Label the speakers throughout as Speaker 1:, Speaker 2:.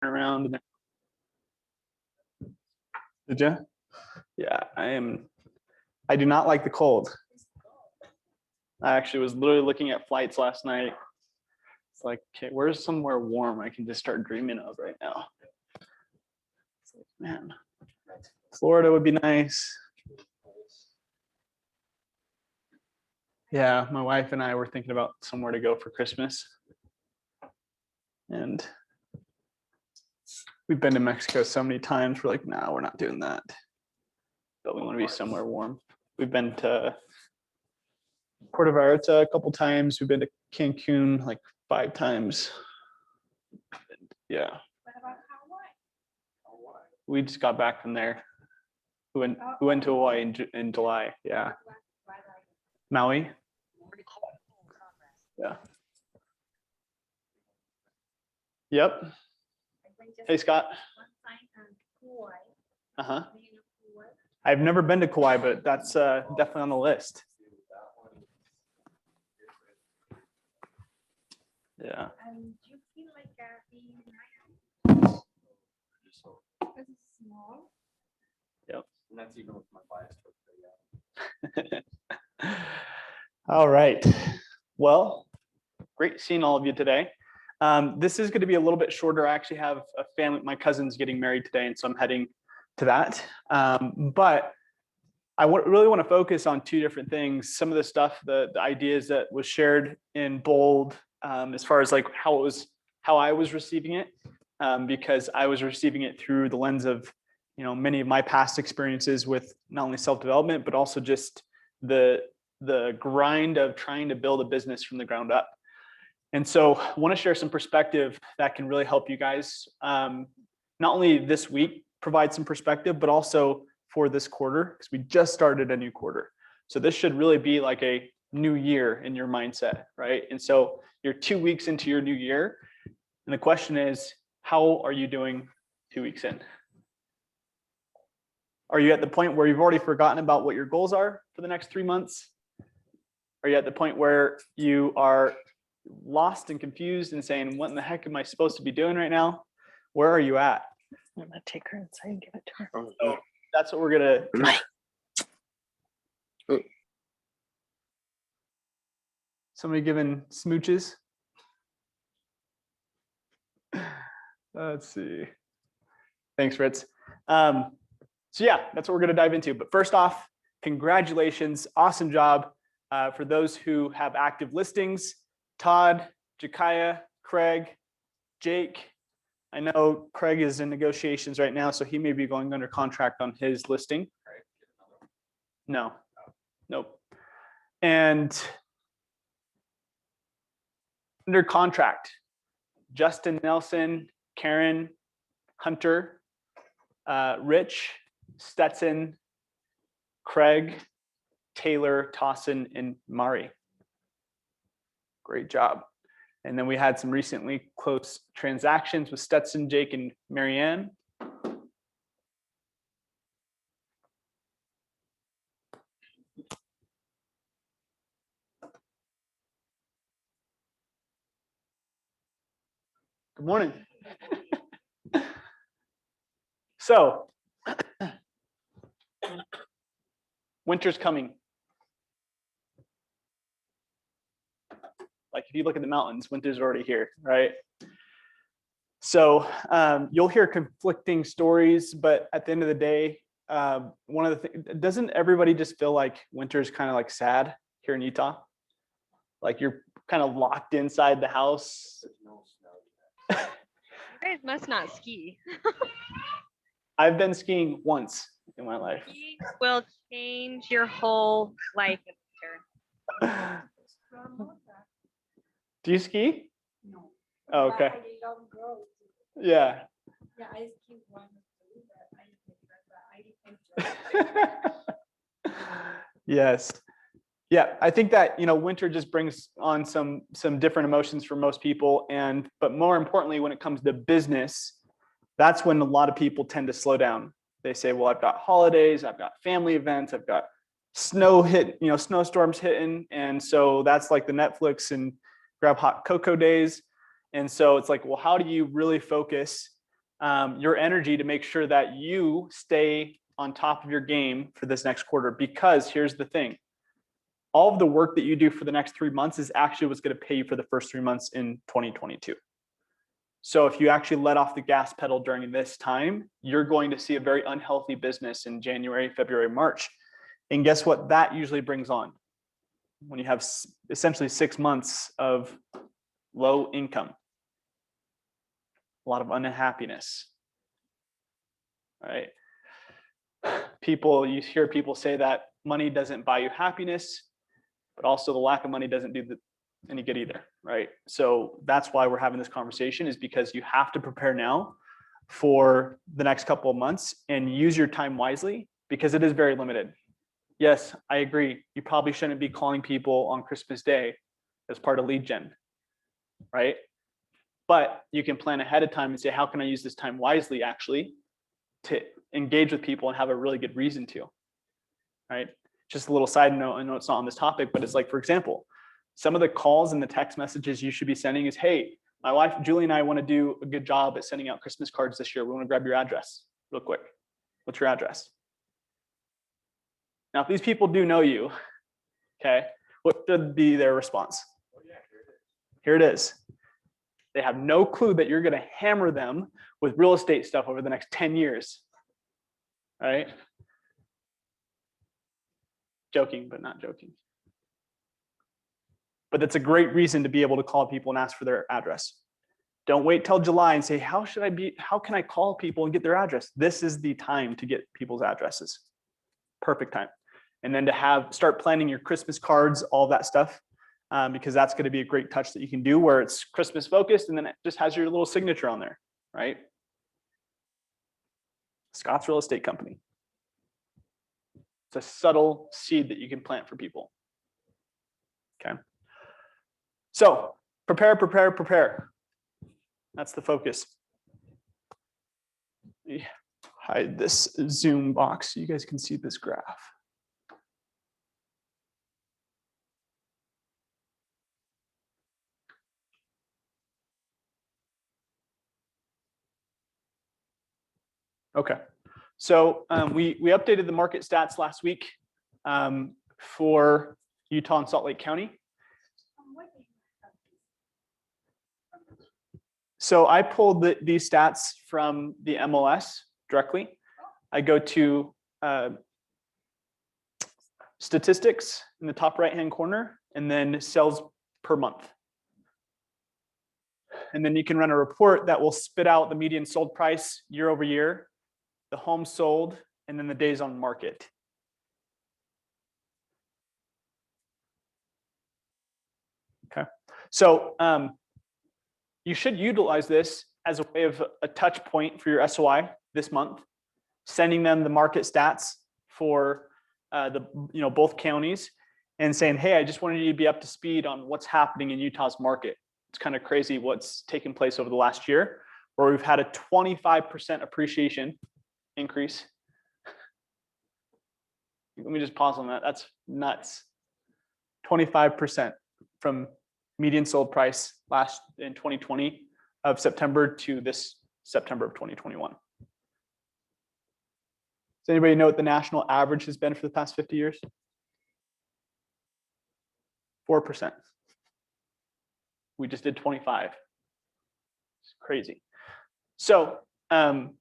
Speaker 1: around. Did you? Yeah, I do not like the cold. I actually was literally looking at flights last night. It's like, okay, where's somewhere warm I can just start dreaming of right now? It's like, man, Florida would be nice. Yeah, my wife and I were thinking about somewhere to go for Christmas. And we've been to Mexico so many times. We're like, no, we're not doing that. But we want to be somewhere warm. We've been to Puerto Vallarta a couple times. We've been to Cancun like 5 times. Yeah.
Speaker 2: What about Hawaii?
Speaker 1: We just got back from there. We went to Hawaii in July. Yeah. Maui. Yeah. Yep. Hey, Scott. Uh-huh. I've never been to Kauai, but that's definitely on the list. Yeah.
Speaker 2: Do you feel like this is small?
Speaker 1: Yep.
Speaker 3: And that's even with my bias.
Speaker 1: All right. Well, great seeing all of you today. This is going to be a little bit shorter. I actually have a family, my cousin's getting married today, and so I'm heading to that. But I really want to focus on 2 different things. Some of the stuff, the ideas that was shared in bold, as far as like how I was receiving it, because I was receiving it through the lens of, many of my past experiences with not only self-development, but also just the grind of trying to build a business from the ground up. And so I want to share some perspective that can really help you guys, not only this week provide some perspective, but also for this quarter, because we just started a new quarter. So this should really be like a new year in your mindset, right? And so you're 2 weeks into your new year. And the question is, how are you doing 2 weeks in? Are you at the point where you've already forgotten about what your goals are for the next 3 months? Are you at the point where you are lost and confused and saying, what in the heck am I supposed to be doing right now? Where are you at?
Speaker 4: I'm gonna take her inside and give it to her.
Speaker 1: So that's what we're gonna. Somebody giving smooches? Let's see. Thanks, Fritz. So yeah, that's what we're gonna dive into. But first off, congratulations, awesome job. For those who have active listings, Todd, Jakaya, Craig, Jake. I know Craig is in negotiations right now, so he may be going under contract on his listing. No, nope. And under contract, Justin Nelson, Karen, Hunter, Rich, Stetson, Craig, Taylor, Tossin, and Mari. Great job. And then we had some recently close transactions with Stetson, Jake, and Marianne. Good morning. So, winter's coming. Like if you look at the mountains, winter's already here, right? So you'll hear conflicting stories, but at the end of the day, one of the things, doesn't everybody just feel like winter's kind of like sad here in Utah? Like you're kind of locked inside the house.
Speaker 4: You guys must not ski.
Speaker 1: I've been skiing once in my life.
Speaker 4: Ski will change your whole life in winter.
Speaker 1: Do you ski?
Speaker 2: No.
Speaker 1: Oh, okay.
Speaker 2: But I love girls.
Speaker 1: Yeah.
Speaker 2: Yeah, I ski one or two, but I
Speaker 1: Yes. Yeah, I think that, winter just brings on some different emotions for most people. But more importantly, when it comes to business, that's when a lot of people tend to slow down. They say, well, I've got holidays, I've got family events, I've got snowstorms hitting. And so that's like the Netflix and grab hot cocoa days. And so it's like, well, how do you really focus your energy to make sure that you stay on top of your game for this next quarter. Because here's the thing, all of the work that you do for the next 3 months is actually what's going to pay you for the first 3 months in 2022. So if you actually let off the gas pedal during this time, you're going to see a very unhealthy business in January, February, March. And guess what that usually brings on? When you have essentially 6 months of low income, a lot of unhappiness, right? You hear people say that money doesn't buy you happiness, but also the lack of money doesn't do any good either, right? So that's why we're having this conversation, is because you have to prepare now for the next couple of months and use your time wisely, because it is very limited. Yes, I agree. You probably shouldn't be calling people on Christmas Day as part of lead gen, right? But you can plan ahead of time and say, how can I use this time wisely actually to engage with people and have a really good reason to, right? Just a little side note, I know it's not on this topic, but it's like, for example, some of the calls and the text messages you should be sending is, hey, my wife, Julie, and I want to do a good job at sending out Christmas cards this year. We want to grab your address real quick. What's your address? Now, if these people do know you, okay, what should be their response? Oh, yeah, here it is. They have no clue that you're going to hammer them with real estate stuff over the next 10 years. All right? Joking, but not joking. But that's a great reason to be able to call people and ask for their address. Don't wait till July and say, how can I call people and get their address? This is the time to get people's addresses. Perfect time. And then to start planning your Christmas cards, all that stuff, because that's going to be a great touch that you can do where it's Christmas focused and then it just has your little signature on there, right? Scott's Real Estate Company. It's a subtle seed that you can plant for people. Okay. So prepare, prepare, prepare. That's the focus. Let me hide this Zoom box so you guys can see this graph. Okay, so we updated the market stats last week for Utah and Salt Lake County. So I pulled these stats from the MLS directly. I go to statistics in the top right-hand corner, and then sales per month. And then you can run a report that will spit out the median sold price year over year, the homes sold, and then the days on market. Okay, so you should utilize this as a way of a touch point for your SOI this month, sending them the market stats for both counties and saying, hey, I just wanted you to be up to speed on what's happening in Utah's market. It's kind of crazy what's taken place over the last year, where we've had a 25% appreciation increase. Let me just pause on that. That's nuts. 25% from median sold price in 2020 of September to this September of 2021. Does anybody know what the national average has been for the past 50 years? 4%. We just did 25. It's crazy. So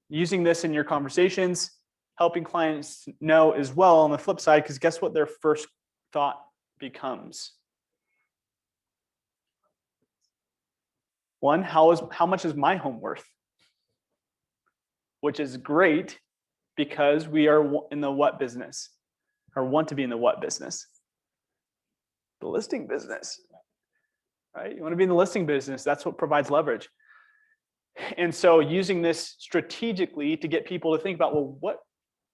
Speaker 1: using this in your conversations, helping clients know as well on the flip side, because guess what their first thought becomes? One, how much is my home worth? Which is great because we are in the what business, or want to be in the what business? The listing business, right? You want to be in the listing business. That's what provides leverage. And so using this strategically to get people to think about, well,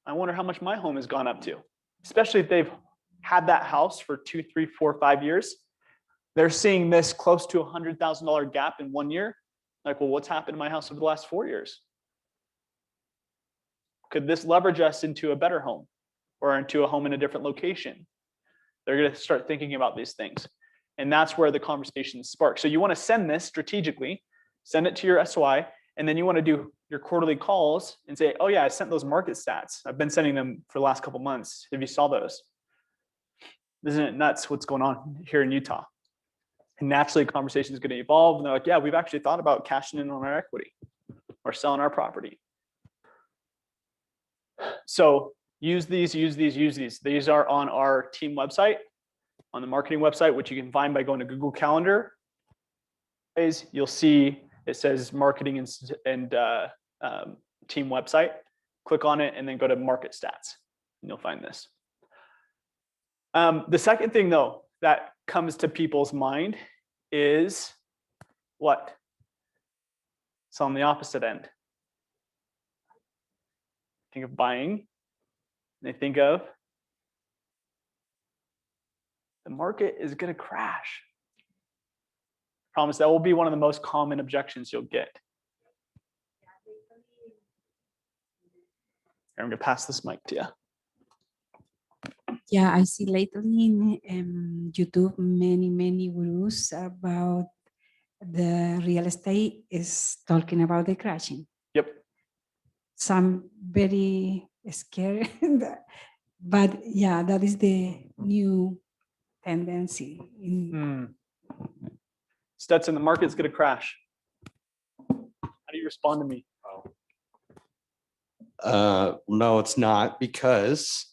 Speaker 1: I wonder how much my home has gone up to, especially if they've had that house for 2, 3, 4, 5 years. They're seeing this close to $100,000 gap in 1 year. Like, well, what's happened to my house over the last 4 years? Could this leverage us into a better home or into a home in a different location? They're going to start thinking about these things. And that's where the conversation sparks. So you want to send this strategically, send it to your SOI, And then you want to do your quarterly calls and say, oh yeah, I sent those market stats. I've been sending them for the last couple months. Have you saw those? Isn't it nuts what's going on here in Utah? And naturally, conversation is going to evolve. And they're like, yeah, we've actually thought about cashing in on our equity or selling our property. So use these. These are on our team website, on the marketing website, which you can find by going to Google Calendar. You'll see it says marketing and team website. Click on it and then go to market stats and you'll find this. The second thing though that comes to people's mind is what? It's on the opposite end. Think of buying. They think of the market is going to crash. Promise that will be one of the most common objections you'll get. I'm going to pass this mic to you.
Speaker 3: Yeah, I see lately in YouTube many gurus about the real estate is talking about the crashing.
Speaker 1: Yep.
Speaker 3: Some very scary, but yeah, that is the new tendency.
Speaker 1: Stetson, the market's going to crash. How do you respond to me?
Speaker 5: No, it's not because,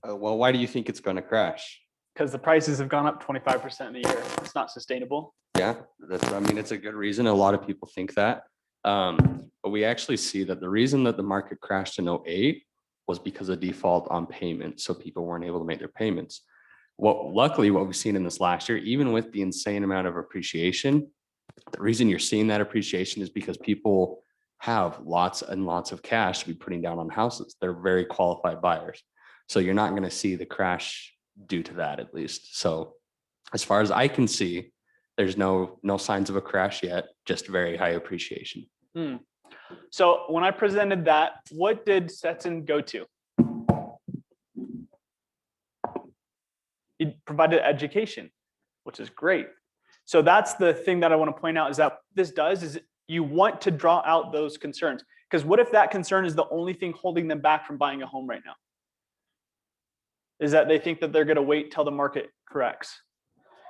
Speaker 5: well, why do you think it's going to crash?
Speaker 1: Because the prices have gone up 25% in a year. It's not sustainable.
Speaker 5: Yeah, I mean, it's a good reason. A lot of people think that. But we actually see that the reason that the market crashed in 2008 was because of default on payment. So people weren't able to make their payments. Luckily, what we've seen in this last year, even with the insane amount of appreciation, the reason you're seeing that appreciation is because people have lots and lots of cash to be putting down on houses. They're very qualified buyers. So you're not going to see the crash due to that, at least. So as far as I can see, there's no signs of a crash yet, just very high appreciation.
Speaker 1: So when I presented that, what did Stetson go to? He provided education, which is great. So that's the thing that I want to point out is that this does is you want to draw out those concerns. Because what if that concern is the only thing holding them back from buying a home right now? Is that they think that they're going to wait till the market corrects.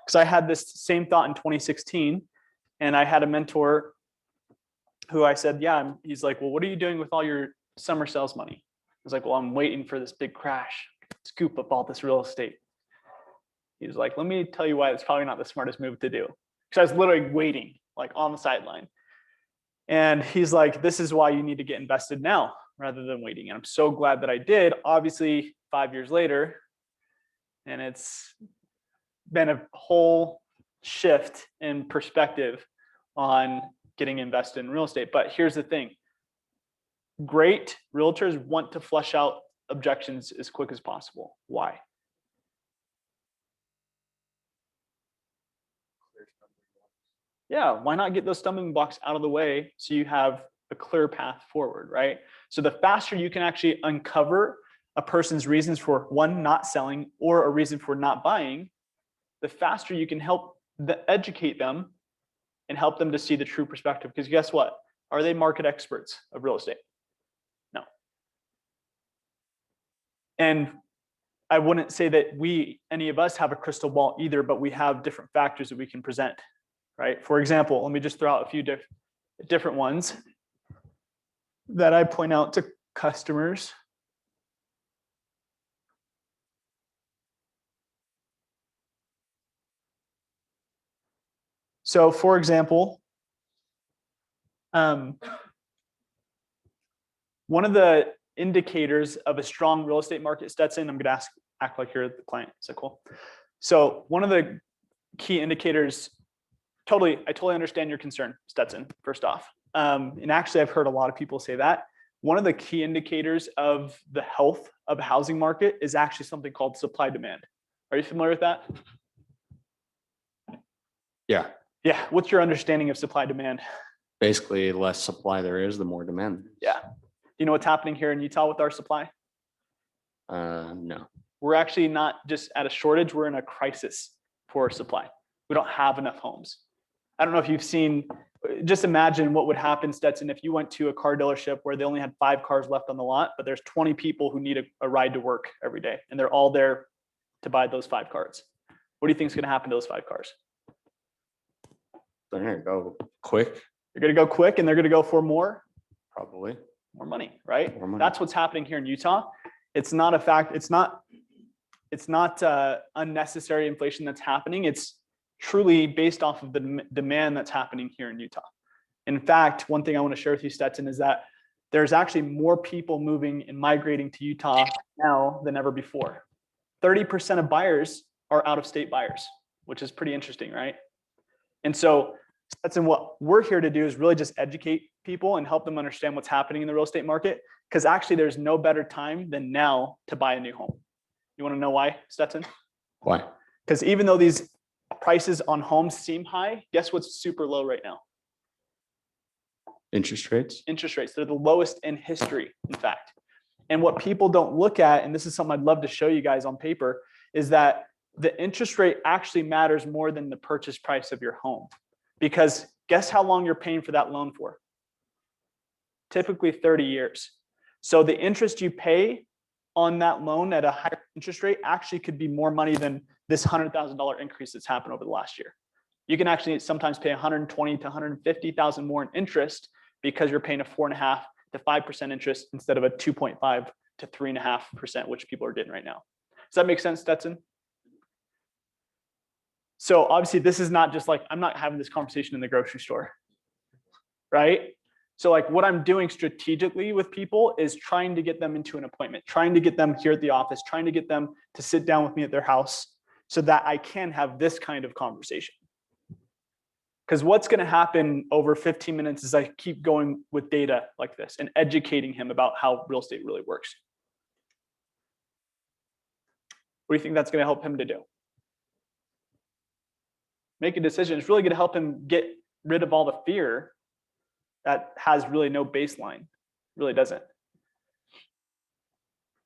Speaker 1: Because I had this same thought in 2016, and I had a mentor who I said, yeah, he's like, well, what are you doing with all your summer sales money? I was like, well, I'm waiting for this big crash, scoop up all this real estate. He's like, let me tell you why it's probably not the smartest move to do. Because I was literally waiting, like on the sideline. And he's like, this is why you need to get invested now rather than waiting. And I'm so glad that I did. Obviously, 5 years later, and it's been a whole shift in perspective on getting invested in real estate. But here's the thing. Great realtors want to flush out objections as quick as possible. Why? Yeah, why not get those stumbling blocks out of the way so you have a clear path forward, right? So the faster you can actually uncover a person's reasons for one, not selling, or a reason for not buying, the faster you can help educate them and help them to see the true perspective. Because guess what? Are they market experts of real estate? No. And I wouldn't say that any of us have a crystal ball either, but we have different factors that we can present, right? For example, let me just throw out a few different ones that I point out to customers. So for example, one of the indicators of a strong real estate market, Stetson, I'm going to act like you're the client. Is that cool? So one of the key indicators, I totally understand your concern, Stetson, first off. And actually, I've heard a lot of people say that. One of the key indicators of the health of a housing market is actually something called supply demand. Are you familiar with that?
Speaker 5: Yeah.
Speaker 1: Yeah. What's your understanding of supply demand?
Speaker 5: Basically, the less supply there is, the more demand.
Speaker 1: Yeah. Do you know what's happening here in Utah with our supply?
Speaker 5: No.
Speaker 1: We're actually not just at a shortage, we're in a crisis for supply. We don't have enough homes. I don't know if you've seen, just imagine what would happen, Stetson, if you went to a car dealership where they only had 5 cars left on the lot, but there's 20 people who need a ride to work every day, and they're all there to buy those 5 cars. What do you think is going to happen to those 5 cars?
Speaker 5: They're gonna go quick,
Speaker 1: They're going to go quick, and they're going to go for more
Speaker 5: probably.
Speaker 1: money, right?
Speaker 5: More money.
Speaker 1: That's what's happening here in Utah. It's not a fact. It's not unnecessary inflation that's happening. It's truly based off of the demand that's happening here in Utah. In fact, one thing I want to share with you, Stetson, is that there's actually more people moving and migrating to Utah now than ever before. 30% of buyers are out-of-state buyers, which is pretty interesting, right? And so Stetson, what we're here to do is really just educate people and help them understand what's happening in the real estate market, because actually there's no better time than now to buy a new home. You want to know why, Stetson?
Speaker 5: Why?
Speaker 1: Because even though these prices on homes seem high, guess what's super low right now?
Speaker 5: Interest rates?
Speaker 1: Interest rates. They're the lowest in history, in fact. And what people don't look at, and this is something I'd love to show you guys on paper, is that the interest rate actually matters more than the purchase price of your home. Because guess how long you're paying for that loan for? Typically 30 years. So the interest you pay on that loan at a higher interest rate actually could be more money than this $100,000 increase that's happened over the last year. You can actually sometimes pay 120 to 150,000 more in interest because you're paying a 4.5 to 5% interest instead of a 2.5 to 3.5%, which people are getting right now. Does that make sense, Stetson? So obviously this is not just like, I'm not having this conversation in the grocery store, right? So like what I'm doing strategically with people is trying to get them into an appointment, trying to get them here at the office, trying to get them to sit down with me at their house so that I can have this kind of conversation. Because what's going to happen over 15 minutes is I keep going with data like this and educating him about how real estate really works. What do you think that's going to help him to do? Make a decision. It's really going to help him get rid of all the fear that has really no baseline. Really doesn't.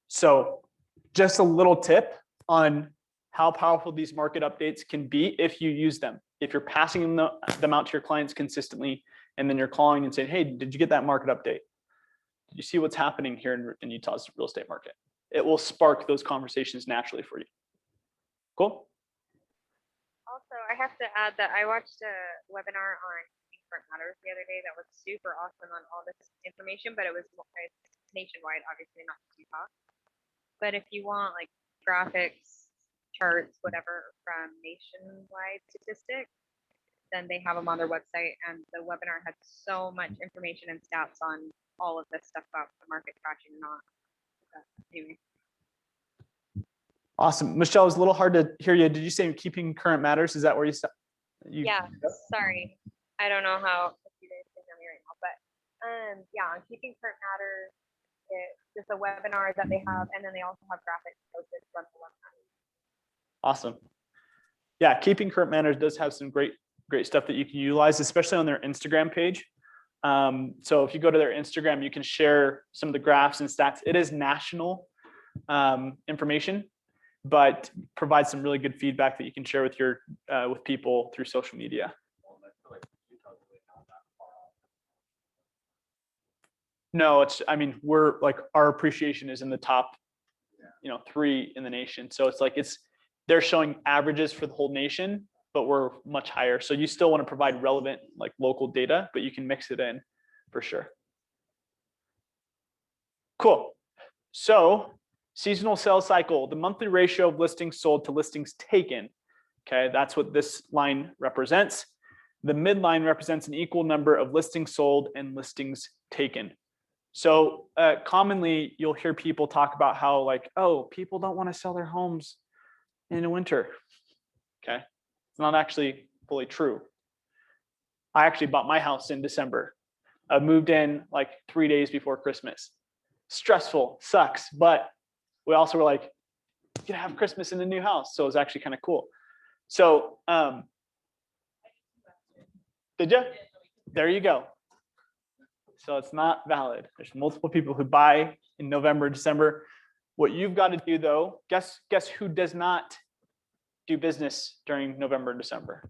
Speaker 1: So just a little tip on how powerful these market updates can be if you use them. If you're passing them out to your clients consistently, and then you're calling and saying, hey, did you get that market update? Did you see what's happening here in Utah's real estate market? It will spark those conversations naturally for you. Cool?
Speaker 4: Also, I have to add that I watched a webinar on Current Matters the other day that was super awesome on all this information, but it's nationwide, obviously not just Utah. But if you want like graphics, charts, whatever from nationwide statistics, then they have them on their website, and the webinar had so much information and stats on all of this stuff about the market crashing and not. Anyway.
Speaker 1: Awesome. Michelle, it's a little hard to hear you. Did you say keeping current matters? Is that where you stop?
Speaker 4: Yeah, sorry. I don't know how you guys can hear me right now, but yeah, on Keeping Current Matters, it's just a webinar that they have, and then they also have graphics posted from the webinar.
Speaker 1: Awesome. Yeah, Keeping Current Matters does have some great stuff that you can utilize, especially on their Instagram page. So if you go to their Instagram, you can share some of the graphs and stats. It is national information, but provides some really good feedback that you can share with your with people through social media. No, I mean, we're like, our appreciation is in the top, 3 in the nation. So it's like, they're showing averages for the whole nation, but we're much higher. So you still want to provide relevant, like local data, but you can mix it in for sure. Cool. So seasonal sales cycle, the monthly ratio of listings sold to listings taken. Okay, that's what this line represents. The midline represents an equal number of listings sold and listings taken. So commonly you'll hear people talk about how like, oh, people don't want to sell their homes in the winter. Okay, it's not actually fully true. I actually bought my house in December. I moved in like 3 days before Christmas. Stressful, sucks, but we also were like, you can have Christmas in the new house. So it was actually kind of cool. So did you? There you go. So it's not valid. There's multiple people who buy in November, December. What you've got to do though, guess who does not do business during November and December?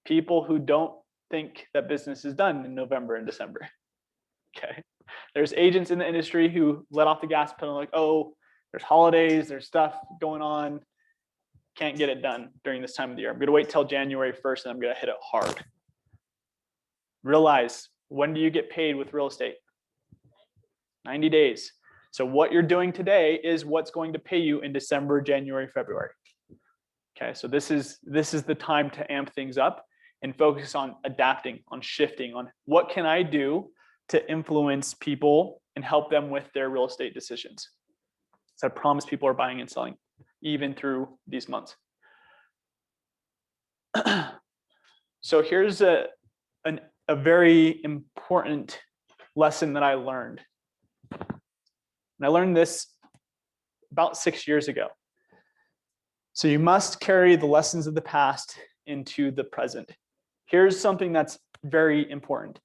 Speaker 1: People who don't think that business is done in November and December. Okay. There's agents in the industry who let off the gas pedal like, oh, there's holidays, there's stuff going on. Can't get it done during this time of the year. I'm going to wait till January 1st and I'm going to hit it hard. Realize, when do you get paid with real estate? 90 days. So what you're doing today is what's going to pay you in December, January, February. Okay, so this is the time to amp things up and focus on adapting, on shifting, on what can I do to influence people and help them with their real estate decisions. So I promise people are buying and selling even through these months. So here's a very important lesson that I learned. And I learned this about 6 years ago. So you must carry the lessons of the past into the present. Here's something that's very important.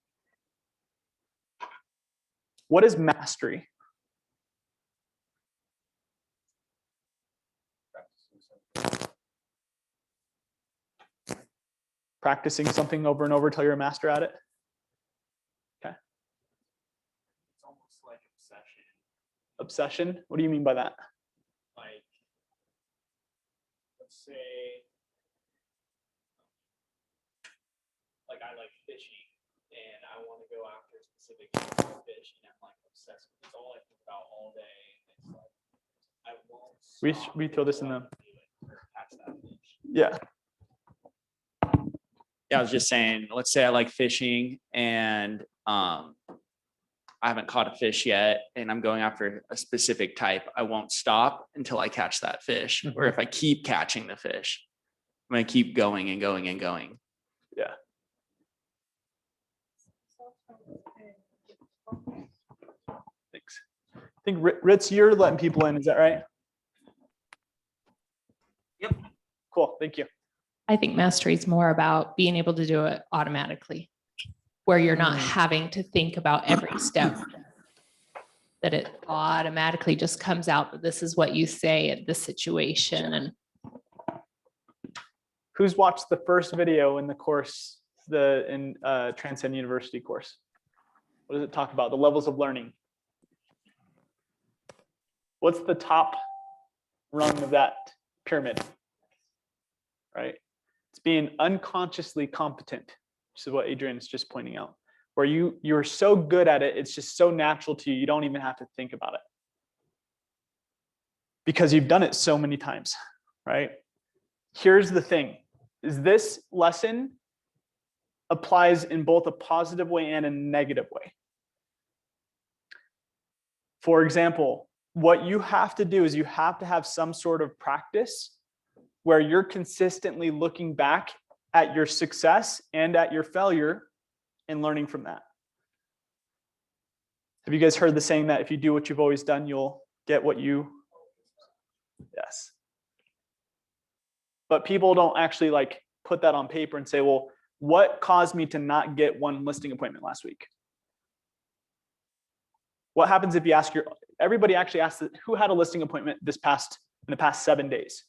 Speaker 1: What is mastery? Practicing something over and over till you're a master at it. Okay.
Speaker 6: It's almost like obsession.
Speaker 1: Obsession? What do you mean by that?
Speaker 6: Like, let's say, like I like fishing and I want to go after a specific type of fish and I'm like obsessed with it. It's all I think about all day. And it's like, I won't stop
Speaker 1: We throw this in
Speaker 6: until
Speaker 1: the,
Speaker 6: I do it or catch that fish.
Speaker 1: yeah.
Speaker 6: Yeah, I was just saying, let's say I like fishing and I haven't caught a fish yet and I'm going after a specific type. I won't stop until I catch that fish. Or if I keep catching the fish, I'm going to keep going and going and going.
Speaker 1: Yeah. Thanks. I think Ritz, you're letting people in, is that right?
Speaker 6: Yep.
Speaker 1: Cool, thank you.
Speaker 7: I think mastery is more about being able to do it automatically, where you're not having to think about every step, that it automatically just comes out that this is what you say at this situation. And
Speaker 1: Who's watched the first video in the course, the Transcend University course? What does it talk about? The levels of learning. What's the top rung of that pyramid? Right? It's being unconsciously competent. This is what Adrian is just pointing out. Where you're so good at it, it's just so natural to you, you don't even have to think about it. Because you've done it so many times, right? Here's the thing, is this lesson applies in both a positive way and a negative way. For example, what you have to do is you have to have some sort of practice where you're consistently looking back at your success and at your failure and learning from that. Have you guys heard the saying that if you do what you've always done, you'll get what you, yes. But people don't actually like put that on paper and say, well, what caused me to not get one listing appointment last week? What happens if you ask everybody actually asks who had a listing appointment in the past 7 days?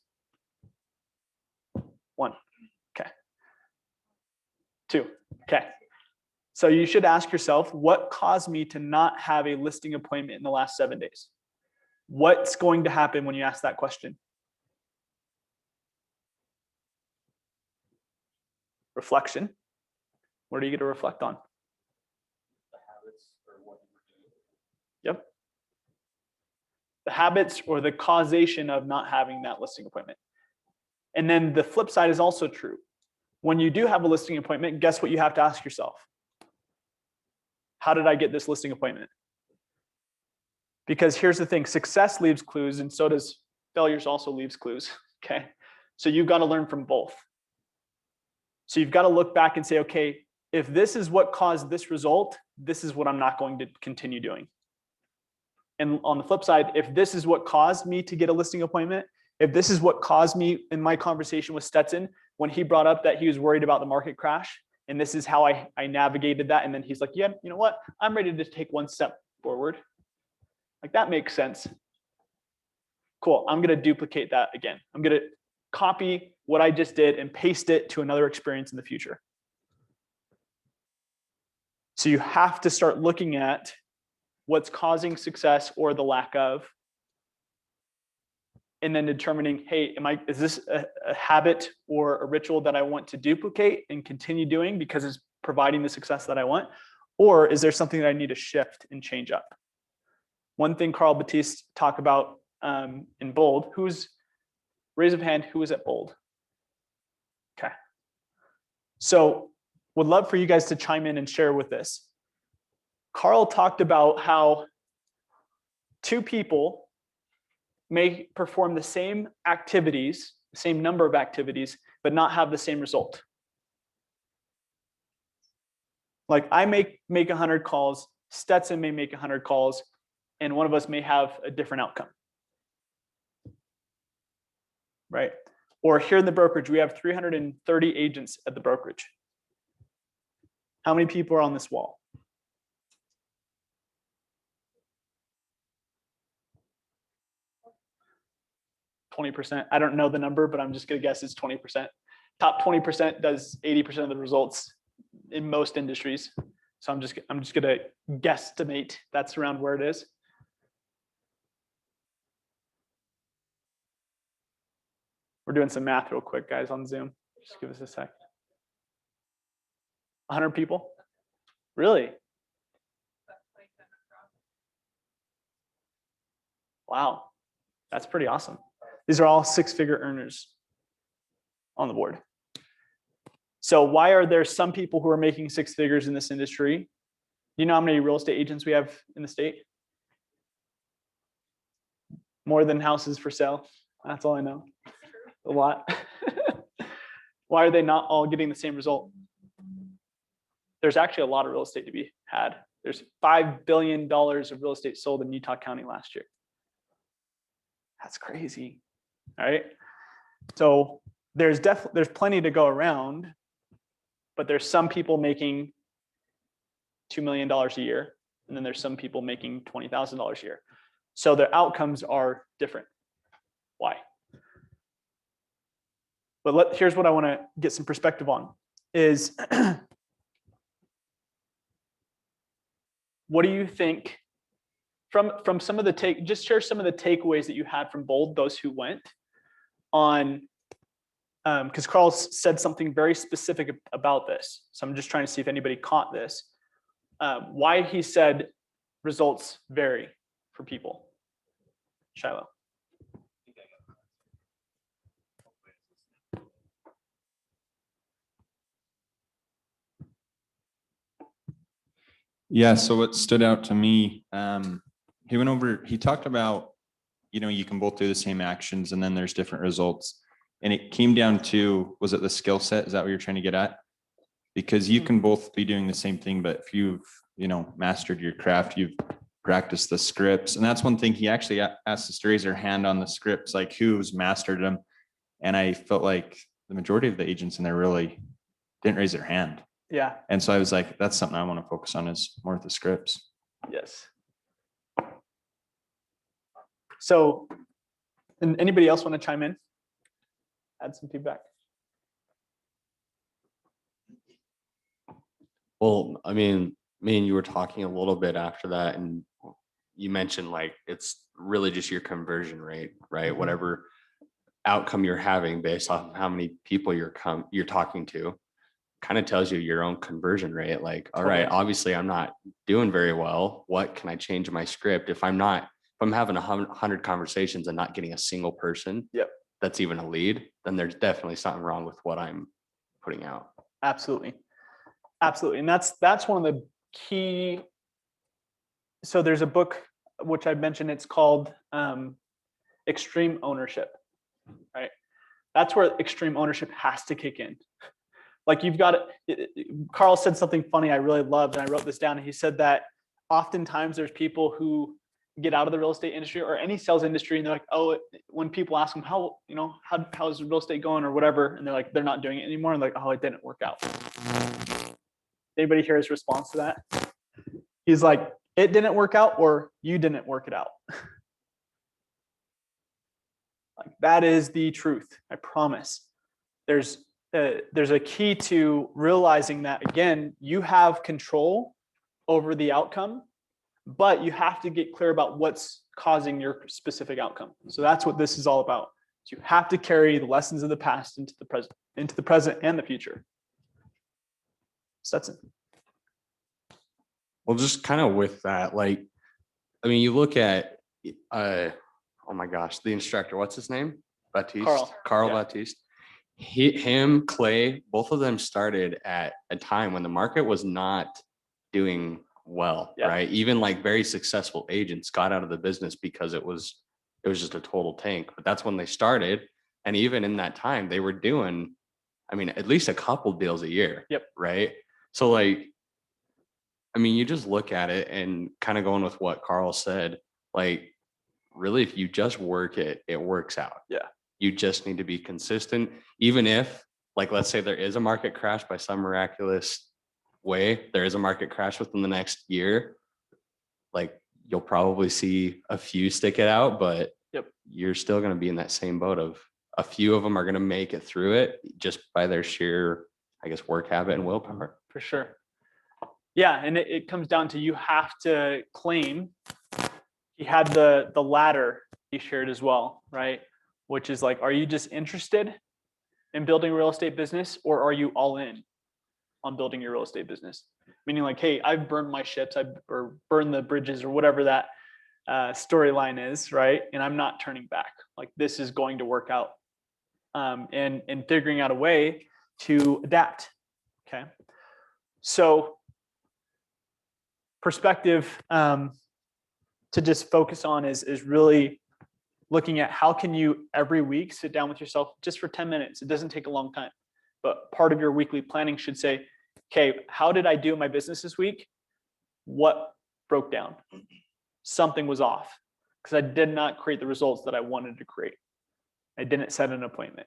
Speaker 1: 1, okay. 2, okay. So you should ask yourself, what caused me to not have a listing appointment in the last 7 days? What's going to happen when you ask that question? Reflection. What are you going to reflect on?
Speaker 6: The habits or what you were doing.
Speaker 1: Yep. The habits or the causation of not having that listing appointment. And then the flip side is also true. When you do have a listing appointment, guess what you have to ask yourself? How did I get this listing appointment? Because here's the thing, success leaves clues and so does failures also leaves clues, okay? So you've got to learn from both. So you've got to look back and say, okay, if this is what caused this result, this is what I'm not going to continue doing. And on the flip side, if this is what caused me to get a listing appointment, if this is what caused me in my conversation with Stetson, when he brought up that he was worried about the market crash, and this is how I navigated that. And then he's like, yeah, you know what? I'm ready to take one step forward. Like that makes sense. Cool, I'm gonna duplicate that again. I'm gonna copy what I just did and paste it to another experience in the future. So you have to start looking at what's causing success or the lack of, and then determining, hey, is this a habit or a ritual that I want to duplicate and continue doing because it's providing the success that I want? Or is there something that I need to shift and change up? One thing Carl Batiste talked about in Bold, raise of hand, who was at Bold? Okay. So would love for you guys to chime in and share with this. Carl talked about how two people may perform the same activities, the same number of activities, but not have the same result. Like I make 100 calls, Stetson may make 100 calls, and one of us may have a different outcome. Right? Or here in the brokerage, we have 330 agents at the brokerage. How many people are on this wall? 20%. I don't know the number, but I'm just gonna guess it's 20%. Top 20% does 80% of the results in most industries. So I'm just gonna guesstimate that's around where it is. We're doing some math real quick, guys, on Zoom. Just give us a sec. 100 people? Really? Wow, that's pretty awesome. These are all six-figure earners on the board. So why are there some people who are making six figures in this industry? Do you know how many real estate agents we have in the state? More than houses for sale. That's all I know. A lot. Why are they not all getting the same result? There's actually a lot of real estate to be had. There's $5 billion of real estate sold in Utah County last year. That's crazy. All right. So there's plenty to go around, but there's some people making $2 million a year, and then there's some people making $20,000 a year. So their outcomes are different. Why? But here's what I want to get some perspective on is what do you think from some of the just share some of the takeaways that you had from Bold, those who went on, because Carl said something very specific about this. So I'm just trying to see if anybody caught this. Why he said results vary for people. Shiloh.
Speaker 8: Yeah, so what stood out to me, he talked about, you can both do the same actions and then there's different results. And it came down to, was it the skill set? Is that what you're trying to get at? Because you can both be doing the same thing, but if you've, mastered your craft, you've practiced the scripts. And that's one thing he actually asked us to raise their hand on the scripts, like who's mastered them. And I felt like the majority of the agents in there really didn't raise their hand.
Speaker 1: Yeah.
Speaker 8: And so I was like, that's something I want to focus on is more of the scripts.
Speaker 1: Yes. So, and anybody else want to chime in? Add some feedback.
Speaker 5: Well, I mean, me and you were talking a little bit after that, and you mentioned like it's really just your conversion rate, right? Whatever outcome you're having based on how many people you're talking to, kind of tells you your own conversion rate. Like, all right, obviously I'm not doing very well. What can I change in my script? If I'm having 100 conversations and not getting a single person that's even a lead, then there's definitely something wrong with what I'm putting out.
Speaker 1: Absolutely. Absolutely. And that's one of the key. So there's a book which I mentioned, it's called Extreme Ownership, right? That's where extreme ownership has to kick in. Like you've got Carl said something funny I really loved, and I wrote this down, and he said that oftentimes there's people who get out of the real estate industry or any sales industry, and they're like, oh, when people ask them how's real estate going or whatever, and they're like, they're not doing it anymore, and like, oh, it didn't work out. Anybody hear his response to that? He's like, it didn't work out, or you didn't work it out. Like that is the truth. I promise. There's a key to realizing that, again, you have control over the outcome, but you have to get clear about what's causing your specific outcome. So that's what this is all about. You have to carry the lessons of the past into the present and the future. Stetson.
Speaker 5: Well, just kind of with that, like, I mean, you look at, oh my gosh, the instructor, what's his name? Baptiste. Carl
Speaker 1: Yeah.
Speaker 5: Baptiste. Him, Clay, both of them started at a time when the market was not doing well,
Speaker 1: Yeah.
Speaker 5: right? Even like very successful agents got out of the business because it was just a total tank. But that's when they started. And even in that time, they were doing, I mean, at least a couple deals a year.
Speaker 1: Yep.
Speaker 5: Right. So like, I mean, you just look at it and kind of going with what Carl said, like, really, if you just work it, it works out.
Speaker 1: Yeah.
Speaker 5: You just need to be consistent, even if, like, let's say there is a market crash by some miraculous way, there is a market crash within the next year, like, you'll probably see a few stick it out, but
Speaker 1: Yep.
Speaker 5: you're still going to be in that same boat of a few of them are going to make it through it just by their sheer, I guess, work habit and willpower.
Speaker 1: For sure. Yeah, and it comes down to you have to claim. He had the ladder he shared as well, right? Which is like, are you just interested in building a real estate business, or are you all in on building your real estate business? Meaning like, hey, I've burned my ships, or burned the bridges, or whatever that storyline is, right? And I'm not turning back. Like this is going to work out, and figuring out a way to adapt. Okay, so perspective to just focus on is really looking at how can you every week sit down with yourself just for 10 minutes. It doesn't take a long time, but part of your weekly planning should say, okay, how did I do in my business this week? What broke down? Something was off because I did not create the results that I wanted to create. I didn't set an appointment.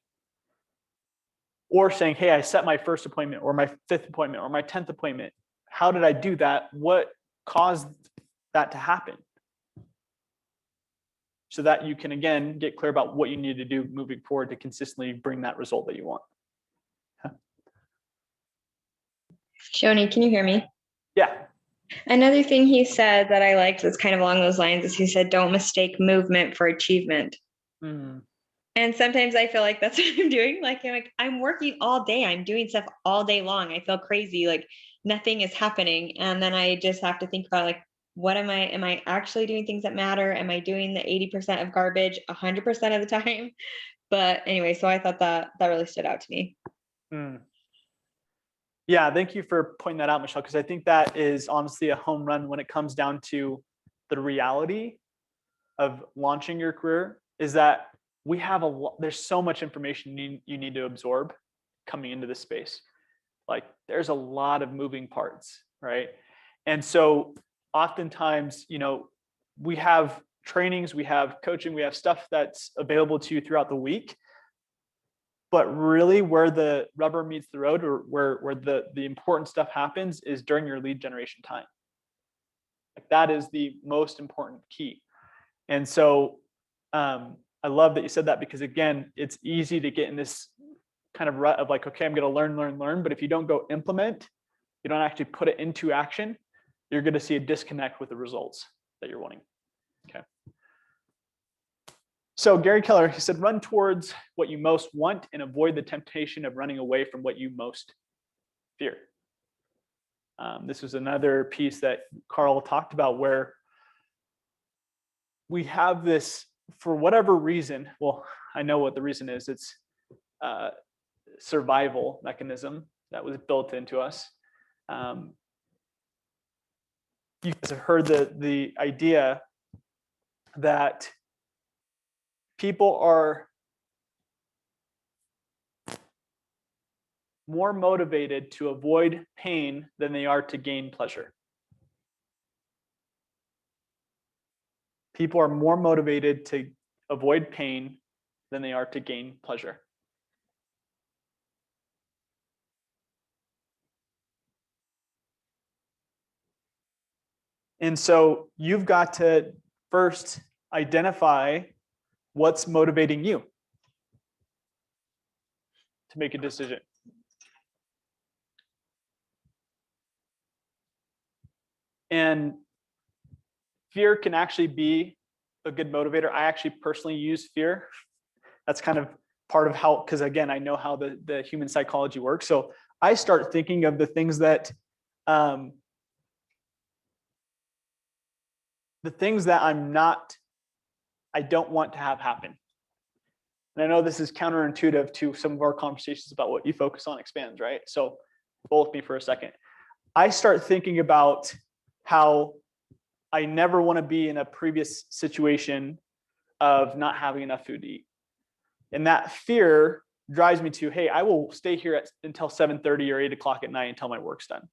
Speaker 1: Or saying, hey, I set my first appointment or my 5th appointment or my 10th appointment. How did I do that? What caused that to happen? So that you can, again, get clear about what you need to do moving forward to consistently bring that result that you want.
Speaker 4: Shoni, can you hear me?
Speaker 1: Yeah.
Speaker 4: Another thing he said that I liked was kind of along those lines is he said, don't mistake movement for achievement.
Speaker 1: Mm.
Speaker 4: And sometimes I feel like that's what I'm doing. Like, I'm working all day. I'm doing stuff all day long. I feel crazy. Like nothing is happening. And then I just have to think about like, am I actually doing things that matter? Am I doing the 80% of garbage 100% of the time? But anyway, so I thought that really stood out to me.
Speaker 1: Mm. Yeah, thank you for pointing that out, Michelle, because I think that is honestly a home run when it comes down to the reality of launching your career is that we have there's so much information you need to absorb coming into this space. Like there's a lot of moving parts, right? And so oftentimes, we have trainings, we have coaching, we have stuff that's available to you throughout the week. But really where the rubber meets the road or where the important stuff happens is during your lead generation time. Like that is the most important key. And so I love that you said that because again, it's easy to get in this kind of rut of like, okay, I'm going to learn. But if you don't go implement, you don't actually put it into action, you're going to see a disconnect with the results that you're wanting. Okay. So Gary Keller, he said, run towards what you most want and avoid the temptation of running away from what you most fear. This was another piece that Carl talked about where we have this, for whatever reason, well, I know what the reason is. It's survival mechanism that was built into us. You guys have heard the idea that people are more motivated to avoid pain than they are to gain pleasure. People are more motivated to avoid pain than they are to gain pleasure. And so you've got to first identify What's motivating you to make a decision? And fear can actually be a good motivator. I actually personally use fear. That's kind of part of how, because again, I know how the human psychology works. So I start thinking of the things that I don't want to have happen. And I know this is counterintuitive to some of our conversations about what you focus on expands, right? So roll with me for a second. I start thinking about how I never want to be in a previous situation of not having enough food to eat. And that fear drives me to, hey, I will stay here until 7:30 or 8 o'clock at night until my work's done.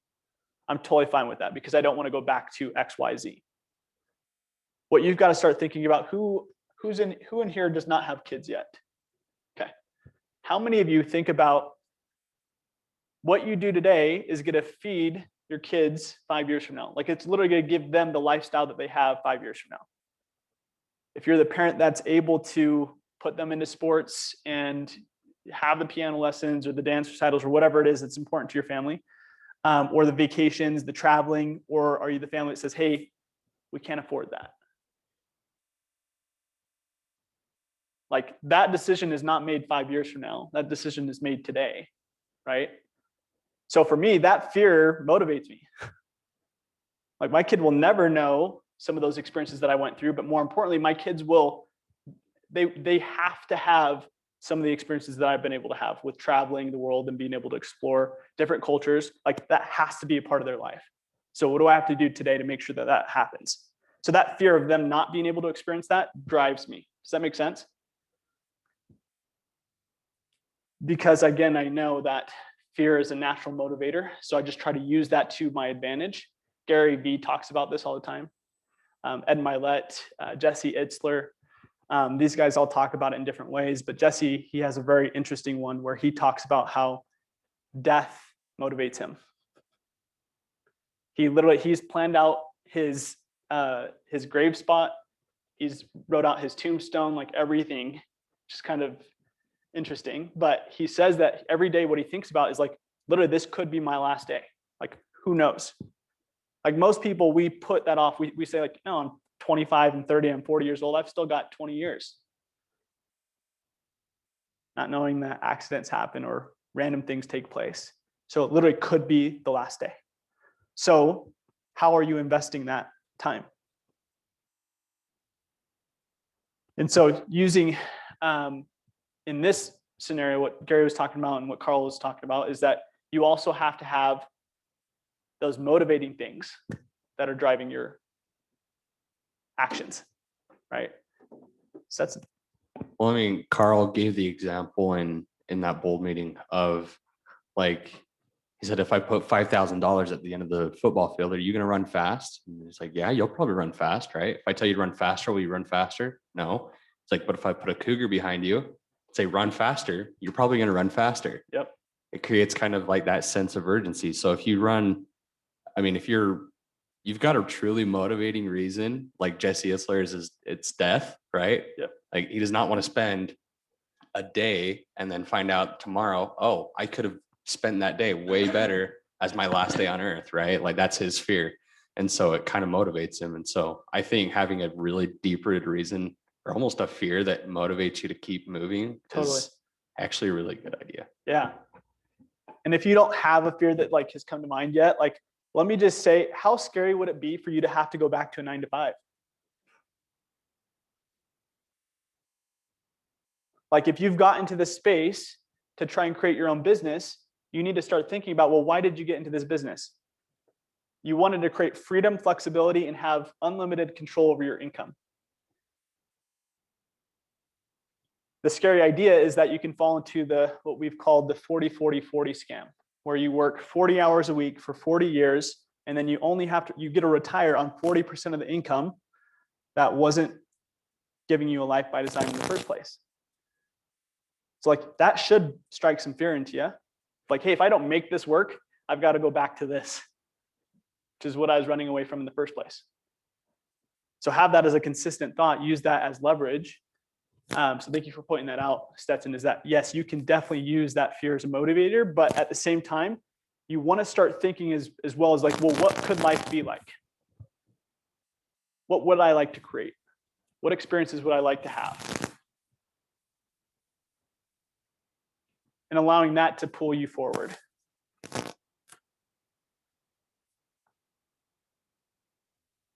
Speaker 1: I'm totally fine with that because I don't want to go back to X, Y, Z. What you've got to start thinking about, who in here does not have kids yet? Okay. How many of you think about what you do today is going to feed your kids 5 years from now? Like, it's literally going to give them the lifestyle that they have 5 years from now. If you're the parent that's able to put them into sports and have the piano lessons or the dance recitals or whatever it is that's important to your family, or the vacations, the traveling, or are you the family that says, hey, we can't afford that? Like, that decision is not made 5 years from now. That decision is made today, right? So for me, that fear motivates me. Like, my kid will never know some of those experiences that I went through, but more importantly, my kids will, they have to have some of the experiences that I've been able to have with traveling the world and being able to explore different cultures. Like, that has to be a part of their life. So what do I have to do today to make sure that that happens? So that fear of them not being able to experience that drives me. Does that make sense? Because again, I know that fear is a natural motivator. So I just try to use that to my advantage. Gary Vee talks about this all the time. Ed Milet, Jesse Itzler, these guys all talk about it in different ways, but Jesse, he has a very interesting one where he talks about how death motivates him. He's planned out his grave spot. He's wrote out his tombstone, like everything, just kind of interesting. But he says that every day what he thinks about is like, literally, this could be my last day. Like, who knows? Like, most people, we put that off. We say like, no, I'm 25 and 30, I'm 40 years old. I've still got 20 years. Not knowing that accidents happen or random things take place. So it literally could be the last day. So how are you investing that time? And so using, in this scenario, what Gary was talking about and what Carl was talking about is that you also have to have those motivating things that are driving your actions, right? So that's.
Speaker 5: Well, I mean, Carl gave the example in that bold meeting of, like, he said, if I put $5,000 at the end of the football field, are you going to run fast? And he's like, yeah, you'll probably run fast, right? If I tell you to run faster, will you run faster? No. It's like, but if I put a cougar behind you, say run faster, you're probably going to run faster.
Speaker 1: Yep.
Speaker 5: It creates kind of like that sense of urgency. So if you run, I mean, if you've got a truly motivating reason, like Jesse Itzler's is it's death, right?
Speaker 1: Yep.
Speaker 5: Like, he does not want to spend a day and then find out tomorrow, oh, I could have spent that day way better as my last day on earth, right? Like, that's his fear. And so it kind of motivates him. And so I think having a really deep-rooted reason or almost a fear that motivates you to keep moving is actually a really good idea.
Speaker 1: Yeah. And if you don't have a fear that like has come to mind yet, like, let me just say, how scary would it be for you to have to go back to a 9 to 5? Like, if you've got into this space to try and create your own business, you need to start thinking about, well, why did you get into this business? You wanted to create freedom, flexibility, and have unlimited control over your income. The scary idea is that you can fall into what we've called the 40-40-40 scam, where you work 40 hours a week for 40 years, and then you get to retire on 40% of the income that wasn't giving you a life by design in the first place. So like, that should strike some fear into you. Like, hey, if I don't make this work, I've got to go back to this, which is what I was running away from in the first place. So have that as a consistent thought, use that as leverage So thank you for pointing that out, Stetson, is that, yes, you can definitely use that fear as a motivator, but at the same time, you want to start thinking as well as like, well, what could life be like? What would I like to create? What experiences would I like to have? And allowing that to pull you forward.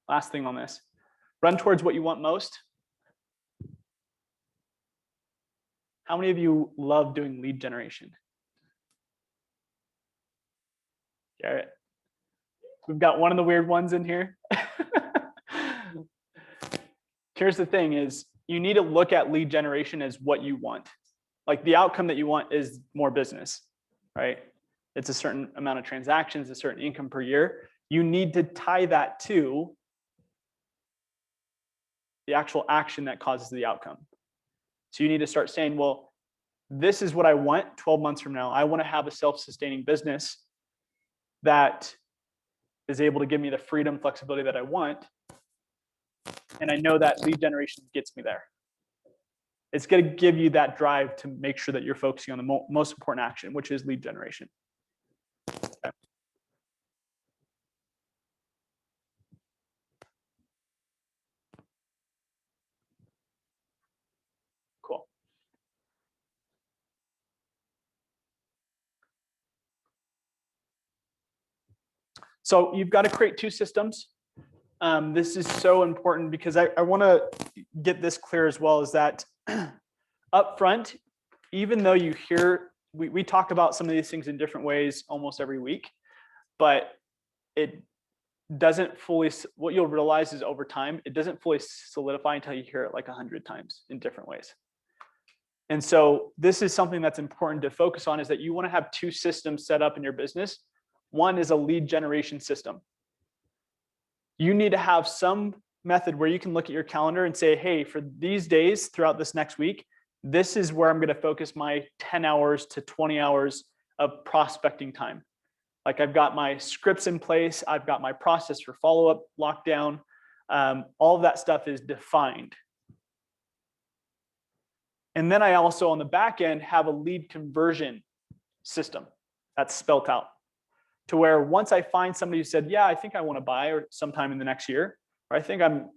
Speaker 1: Last thing on this, run towards what you want most. How many of you love doing lead generation? Garrett. We've got one of the weird ones in here. Here's the thing is you need to look at lead generation as what you want. Like the outcome that you want is more business, right? It's a certain amount of transactions, a certain income per year. You need to tie that to the actual action that causes the outcome. So you need to start saying, well, this is what I want 12 months from now. I want to have a self-sustaining business that is able to give me the freedom, flexibility that I want. And I know that lead generation gets me there. It's going to give you that drive to make sure that you're focusing on the most important action, which is lead generation. Okay. Cool. So you've got to create two systems. This is so important because I want to get this clear as well, is that up front, even though you hear, we talk about some of these things in different ways almost every week, but it doesn't fully, what you'll realize is over time, it doesn't fully solidify until you hear it like 100 times in different ways. And so this is something that's important to focus on, is that you want to have two systems set up in your business. One is a lead generation system. You need to have some method where you can look at your calendar and say, hey, for these days throughout this next week, this is where I'm going to focus my 10 hours to 20 hours of prospecting time. Like I've got my scripts in place. I've got my process for follow-up locked down. All of that stuff is defined. And then I also on the back end have a lead conversion system that's spelt out, to where once I find somebody who said, yeah, I think I want to buy, or sometime in the next year, or I think I'm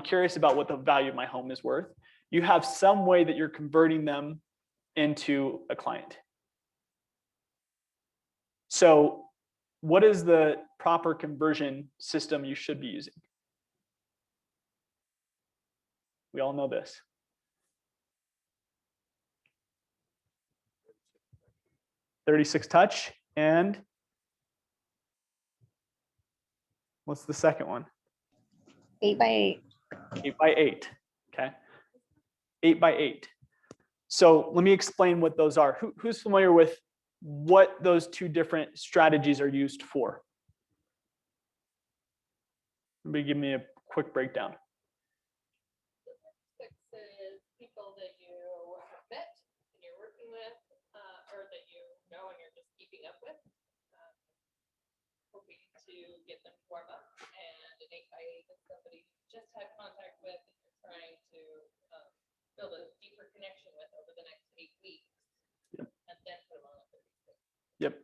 Speaker 1: curious about what the value of my home is worth, you have some way that you're converting them into a client. So what is the proper conversion system you should be using? We all know this. "36 touch" and what's the second one?
Speaker 4: 8x8.
Speaker 1: 8x8. Okay. 8x8. So let me explain what those are. Who's familiar with what those two different strategies are used for? Maybe give me a quick breakdown.
Speaker 7: Six is people that you have met and you're working with, or that you know and you're just keeping up with, hoping to get them to warm up. And an 8x8 is somebody you just had contact with and you're trying to build a deeper connection with over the next 8 weeks.
Speaker 1: Yep.
Speaker 7: And then put them on a 36.
Speaker 1: Yep.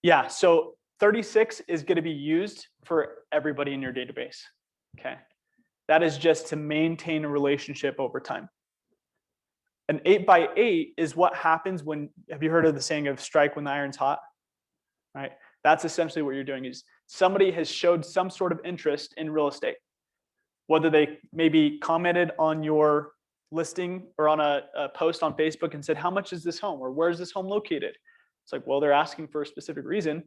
Speaker 1: Yeah, so 36 is going to be used for everybody in your database. Okay. That is just to maintain a relationship over time. An 8x8 is what happens when, have you heard of the saying of strike when the iron's hot? Right? That's essentially what you're doing, is somebody has showed some sort of interest in real estate. Whether they maybe commented on your listing or on a post on Facebook and said, how much is this home? Or where is this home located? It's like, well, they're asking for a specific reason.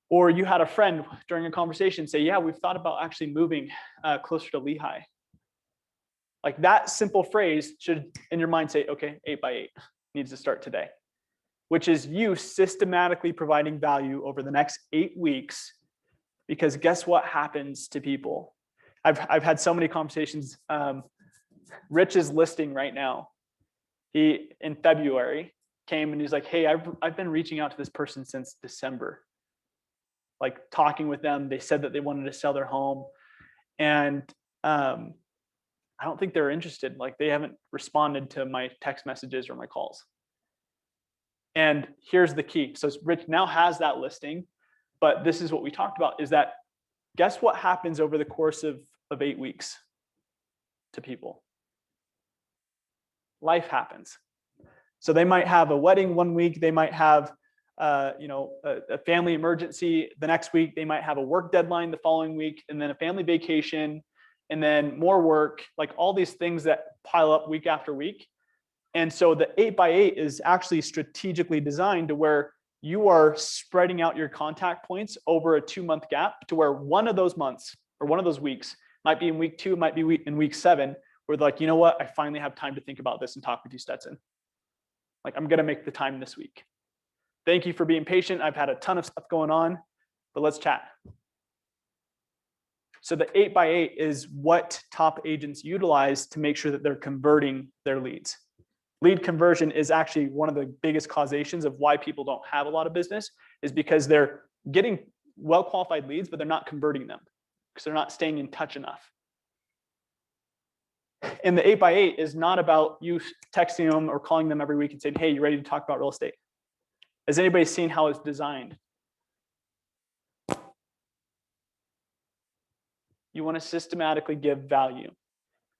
Speaker 1: Or you had a friend during a conversation say, yeah, we've thought about actually moving closer to Lehigh. Like that simple phrase should in your mind say, okay, 8x8 needs to start today, which is you systematically providing value over the next 8 weeks. Because guess what happens to people? I've had so many conversations. Rich is listing right now. He in February came and he's like, hey, I've been reaching out to this person since December. Like talking with them, they said that they wanted to sell their home. And I don't think they're interested. Like they haven't responded to my text messages or my calls. And here's the key. So Rich now has that listing, but this is what we talked about is that guess what happens over the course of 8 weeks to people? Life happens. So they might have a wedding one week, they might have a family emergency the next week, they might have a work deadline the following week, and then a family vacation, and then more work, like all these things that pile up week after week. And so the 8x8 is actually strategically designed to where you are spreading out your contact points over a 2-month gap to where one of those months or one of those weeks might be in week 2, might be in week 7, where they're like, you know what, I finally have time to think about this and talk with you, Stetson. Like I'm gonna make the time this week. Thank you for being patient. I've had a ton of stuff going on, but let's chat. So the 8x8 is what top agents utilize to make sure that they're converting their leads. Lead conversion is actually one of the biggest causations of why people don't have a lot of business, is because they're getting well-qualified leads, but they're not converting them because they're not staying in touch enough. And the 8x8 is not about you texting them or calling them every week and saying, hey, you ready to talk about real estate? Has anybody seen how it's designed? You want to systematically give value.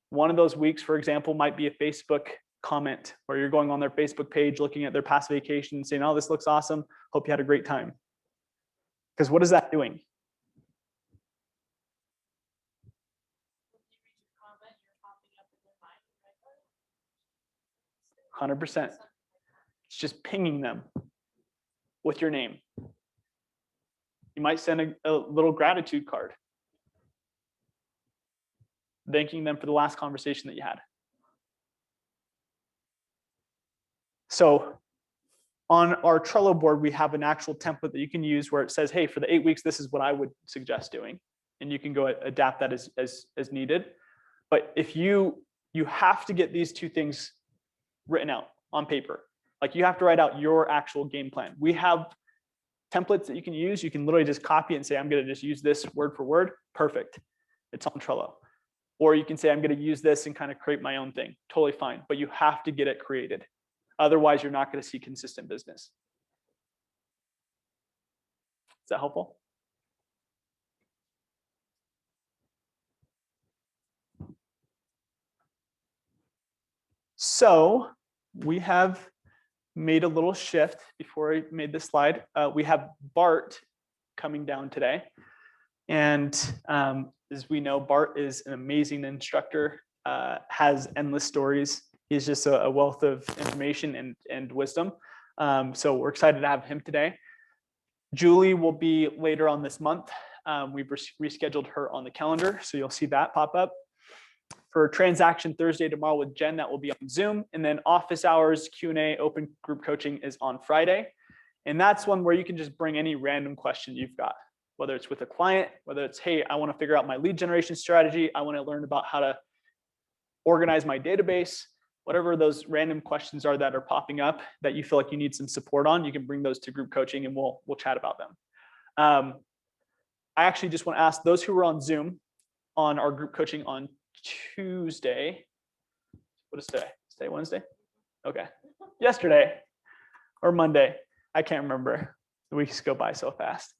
Speaker 1: One of those weeks, for example, might be a Facebook comment where you're going on their Facebook page, looking at their past vacation and saying, oh, this looks awesome. Hope you had a great time. Because what is that doing? %. It's just pinging them with your name. You might send a little gratitude card, thanking them for the last conversation that you had. So on our Trello board, we have an actual template that you can use where it says, hey, for the 8 weeks, this is what I would suggest doing. And you can go adapt that as needed. But if you have to get these two things written out on paper. Like you have to write out your actual game plan. We have templates that you can use. You can literally just copy it and say, I'm going to just use this word for word. Perfect. It's on Trello. Or you can say, I'm going to use this and kind of create my own thing. Totally fine. But you have to get it created. Otherwise, you're not going to see consistent business. Is that helpful? So we have made a little shift before I made this slide. We have Bart coming down today. And as we know, Bart is an amazing instructor, has endless stories. He's just a wealth of information and wisdom. So we're excited to have him today. Julie will be later on this month. We've rescheduled her on the calendar, so you'll see that pop up. For Transaction Thursday tomorrow with Jen, that will be on Zoom. And then office hours, Q&A, open group coaching is on Friday. And that's one where you can just bring any random question you've got, whether it's with a client, whether it's, hey, I want to figure out my lead generation strategy. I want to learn about how to organize my database. Whatever those random questions are that are popping up that you feel like you need some support on, you can bring those to group coaching and we'll chat about them. I actually just want to ask those who were on Zoom on our group coaching on Tuesday. What is today? Is today Wednesday? Okay. Yesterday or Monday. I can't remember. The weeks go by so fast.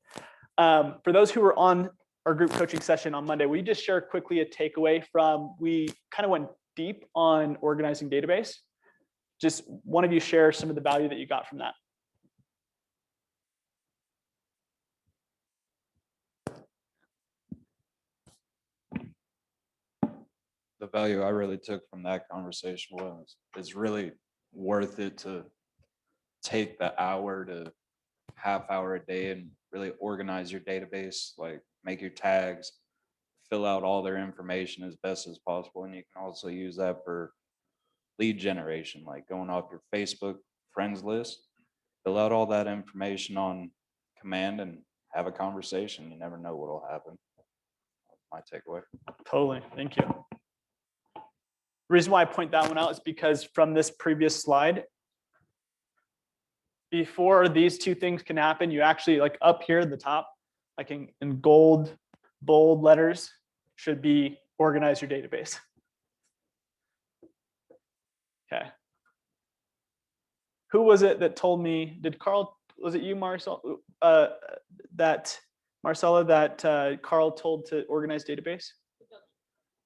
Speaker 1: For those who were on our group coaching session on Monday, we just share quickly a takeaway from, we kind of went deep on organizing database. Just one of you share some of the value that you got from that.
Speaker 9: The value I really took from that conversation was it's really worth it to take the hour to half hour a day and really organize your database, like make your tags, fill out all their information as best as possible. And you can also use that for lead generation, like going off your Facebook friends list, fill out all that information on command and have a conversation. You never know what will happen. That's my takeaway.
Speaker 1: Totally. Thank you. The reason why I point that one out is because from this previous slide, before these two things can happen, you actually, like up here at the top, like in gold, bold letters, should be organize your database. Okay. Who was it that told me, did Carl, was it you, Marcel, that Marcella, that Carl told to organize database?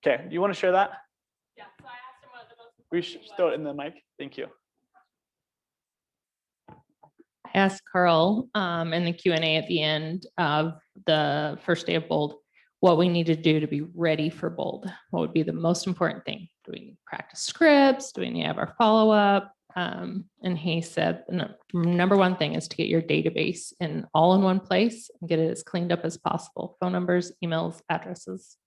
Speaker 1: Okay, do you want to share that?
Speaker 7: Yeah, so I asked him what the most.
Speaker 1: We should throw it in the mic. Thank you.
Speaker 7: I asked Carl in the Q&A at the end of the first day of Bold, what we need to do to be ready for Bold. What would be the most important thing? Do we practice scripts? Do we need to have our follow-up? And he said, the number one thing is to get your database all in one place and get it as cleaned up as possible. Phone numbers, emails, addresses.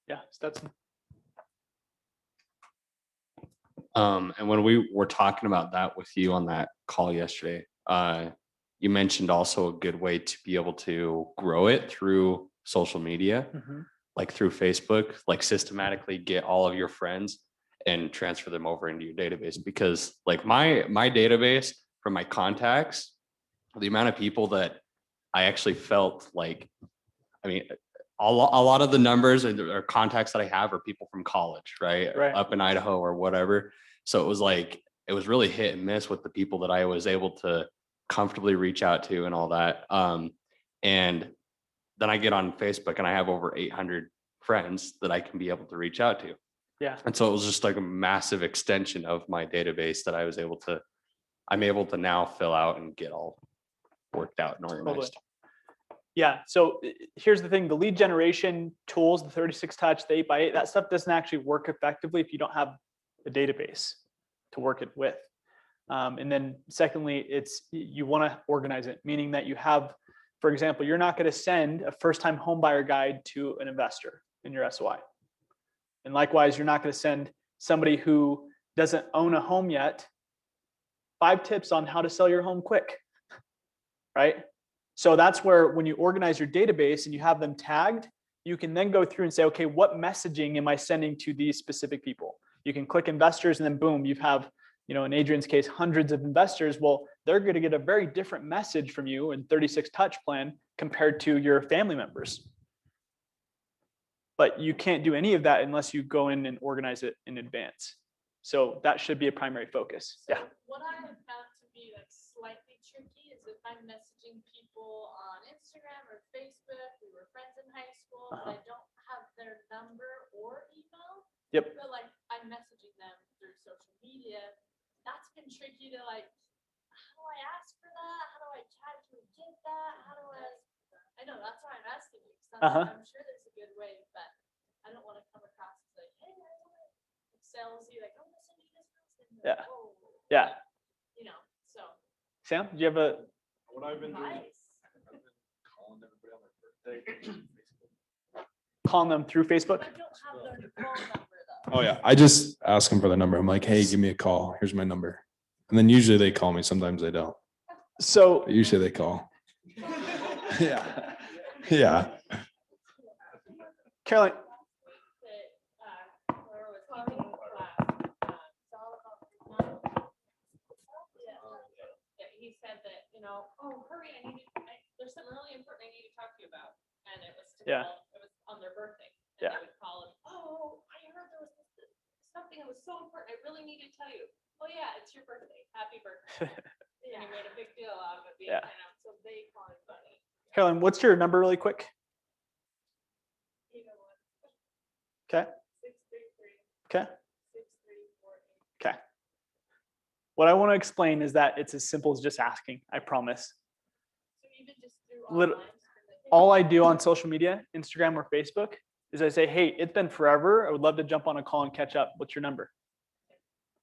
Speaker 1: Yeah, Stetson.
Speaker 5: And when we were talking about that with you on that call yesterday, you mentioned also a good way to be able to grow it through social media, like through Facebook, like systematically get all of your friends and transfer them over into your database. Because like my database from my contacts, the amount of people that I actually felt like, I mean, a lot of the numbers or contacts that I have are people from college, right?
Speaker 1: Right.
Speaker 5: Up in Idaho or whatever. So it was like, it was really hit and miss with the people that I was able to comfortably reach out to and all that. And then I get on Facebook and I have over 800 friends that I can be able to reach out to.
Speaker 1: Yeah.
Speaker 5: And so it was just like a massive extension of my database that I'm able to now fill out and get all worked out and organized.
Speaker 1: Yeah, so here's the thing, the lead generation tools, the 36 touch, the 8x8, that stuff doesn't actually work effectively if you don't have a database to work it with. And then secondly, you want to organize it, meaning that you have, for example, you're not going to send a first-time home buyer guide to an investor in your SOI. And likewise, you're not going to send somebody who doesn't own a home yet 5 tips on how to sell your home quick, right? So that's where when you organize your database and you have them tagged, you can then go through and say, okay, what messaging am I sending to these specific people? You can click investors and then boom, you have, in Adrian's case, hundreds of investors. Well, they're going to get a very different message from you in 36 touch plan compared to your family members. But you can't do any of that unless you go in and organize it in advance. So that should be a primary focus. Yeah.
Speaker 10: What I have found to be like slightly tricky is if I'm messaging people on Instagram or Facebook, we were friends in high school, but I don't have their number or email.
Speaker 1: Yep.
Speaker 10: But like I'm messaging them through social media. That's been tricky to like, how do I ask for that? How do I casually get that? How do I know that's why I'm asking you. I'm sure there's a good way, but I don't want to come across as like, hey, I want to salesy, like, I'm gonna send you this person.
Speaker 1: Yeah.
Speaker 10: Oh,
Speaker 1: Yeah.
Speaker 10: So
Speaker 1: Sam, do you have a?
Speaker 9: What I've been doing,
Speaker 10: nice.
Speaker 9: I've been calling everybody on their birthday.
Speaker 1: Calling them through Facebook?
Speaker 10: I don't have their phone number though.
Speaker 11: Oh yeah, I just ask them for the number. I'm like, hey, give me a call. Here's my number. And then usually they call me. Sometimes they don't.
Speaker 1: So
Speaker 11: But usually they call. Yeah. Yeah.
Speaker 1: Caroline,
Speaker 7: He said that, oh, hurry, there's something really important I need to talk to you about. And it was
Speaker 1: Yeah.
Speaker 7: it was on their birthday.
Speaker 1: Yeah.
Speaker 7: They would call him, oh, I heard there was something that was so important. I really need to tell you. Oh yeah, it's your birthday. Happy birthday. And he made a big deal out of it being
Speaker 1: Yeah.
Speaker 7: so they call him funny.
Speaker 1: Caroline, what's your number really quick? Okay.
Speaker 10: 633.
Speaker 1: Okay.
Speaker 10: 6348.
Speaker 1: Okay. What I want to explain is that it's as simple as just asking, I promise.
Speaker 10: So even just through
Speaker 1: Lit-
Speaker 10: online.
Speaker 1: All I do on social media, Instagram or Facebook, is I say, hey, it's been forever. I would love to jump on a call and catch up. What's your number?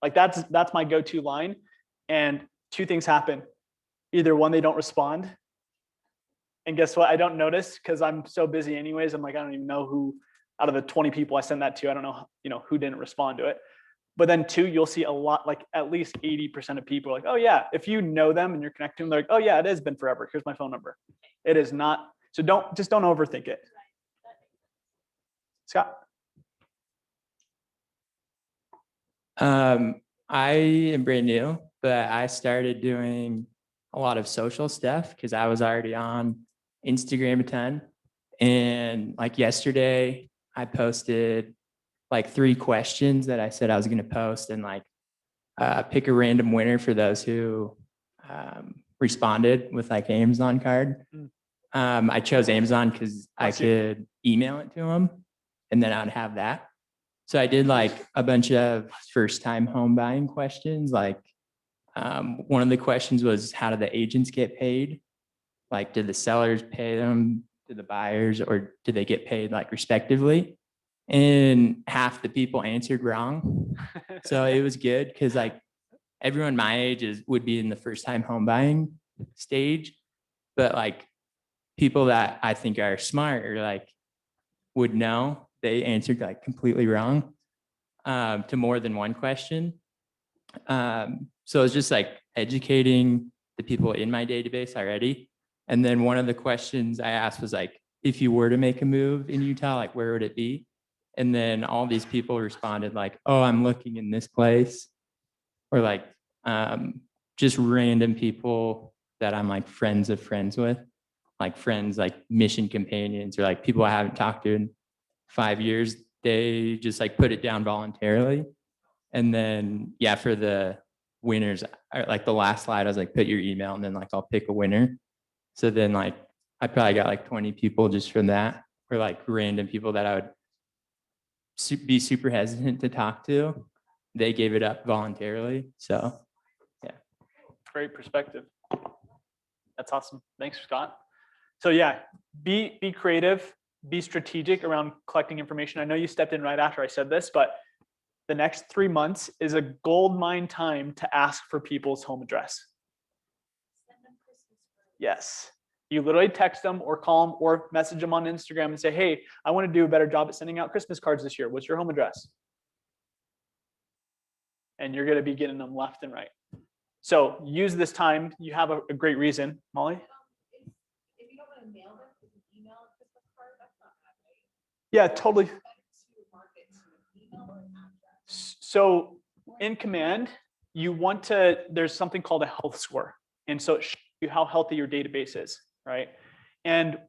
Speaker 1: Like that's my go-to line. And 2 things happen. Either one, they don't respond. And guess what? I don't notice because I'm so busy anyways. I'm like, I don't even know who out of the 20 people I send that to, I don't know, who didn't respond to it. But then 2, you'll see a lot, like at least 80% of people are like, oh yeah, if you know them and you're connecting them, they're like, oh yeah, it has been forever. Here's my phone number. It is not. So don't overthink it. Scott.
Speaker 12: I am brand new, but I started doing a lot of social stuff because I was already on Instagram a ton. And like yesterday, I posted like 3 questions that I said I was going to post and like pick a random winner for those who responded with like Amazon card. I chose Amazon because I could email it to them and then I'd have that. So I did like a bunch of first time home buying questions. Like one of the questions was, how do the agents get paid? Like, did the sellers pay them to the buyers, or did they get paid like respectively? And half the people answered wrong. So it was good because like everyone my age would be in the first time home buying stage, but like people that I think are smart or like would know, they answered like completely wrong to more than one question. So it's just like educating the people in my database already. And then one of the questions I asked was like, if you were to make a move in Utah, like where would it be? And then all these people responded like, oh, I'm looking in this place. Or like just random people that I'm like friends of friends with, like friends, like mission companions, or like people I haven't talked to in 5 years. They just like put it down voluntarily. And then, yeah, for the winners, like the last slide, I was like, put your email and then like, I'll pick a winner. So then like, I probably got like 20 people just from that, or like random people that I would be super hesitant to talk to. They gave it up voluntarily. So, yeah.
Speaker 1: Great perspective. That's awesome. Thanks, Scott. So yeah, be creative, be strategic around collecting information. I know you stepped in right after I said this, but the next 3 months is a gold mine time to ask for people's home address. Yes. You literally text them or call them or message them on Instagram and say, hey, I want to do a better job at sending out Christmas cards this year. What's your home address? And you're going to be getting them left and right. So use this time. You have a great reason. Molly?
Speaker 10: If you don't want to mail them, you can email a Christmas card. That's not bad, right?
Speaker 1: Yeah, totally. So in Command, you want to, there's something called a health score. And so it shows you how healthy your database is, right? And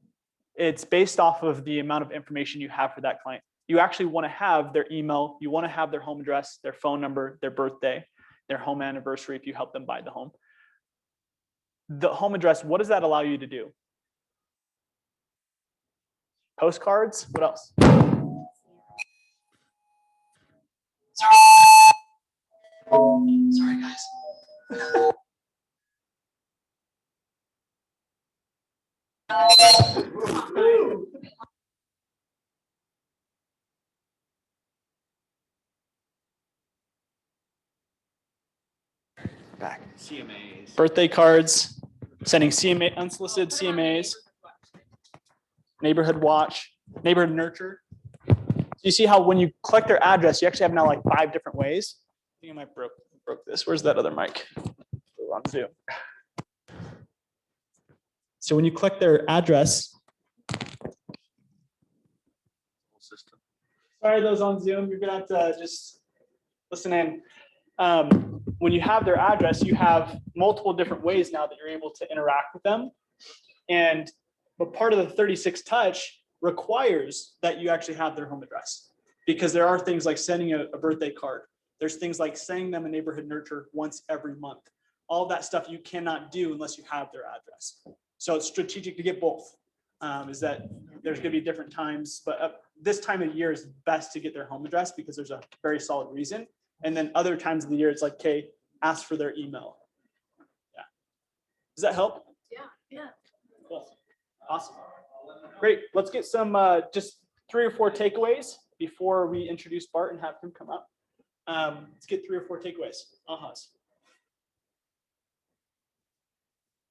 Speaker 1: it's based off of the amount of information you have for that client. You actually want to have their email, you want to have their home address, their phone number, their birthday, their home anniversary if you help them buy the home. The home address, what does that allow you to do? Postcards, what else? Sorry, guys. Back.
Speaker 6: CMAs.
Speaker 1: Birthday cards, sending CMA, unsolicited CMAs, neighborhood watch, neighborhood nurture. So you see how when you collect their address, you actually have now like 5 different ways. I think I might broke this. Where's that other mic? On Zoom. So when you collect their address, sorry, those on Zoom, you're gonna have to just listen in. When you have their address, you have multiple different ways now that you're able to interact with them. But part of the 36 touch requires that you actually have their home address, because there are things like sending a birthday card. There's things like sending them a neighborhood nurture once every month. All that stuff you cannot do unless you have their address. So it's strategic to get both. Is that there's going to be different times, but this time of year is best to get their home address because there's a very solid reason. And then other times of the year, it's like, okay, ask for their email. Yeah. Does that help?
Speaker 10: Yeah.
Speaker 1: Cool. Awesome. Great. Let's get some just 3 or 4 takeaways before we introduce Bart and have him come up. Let's get 3 or 4 takeaways. Ahas.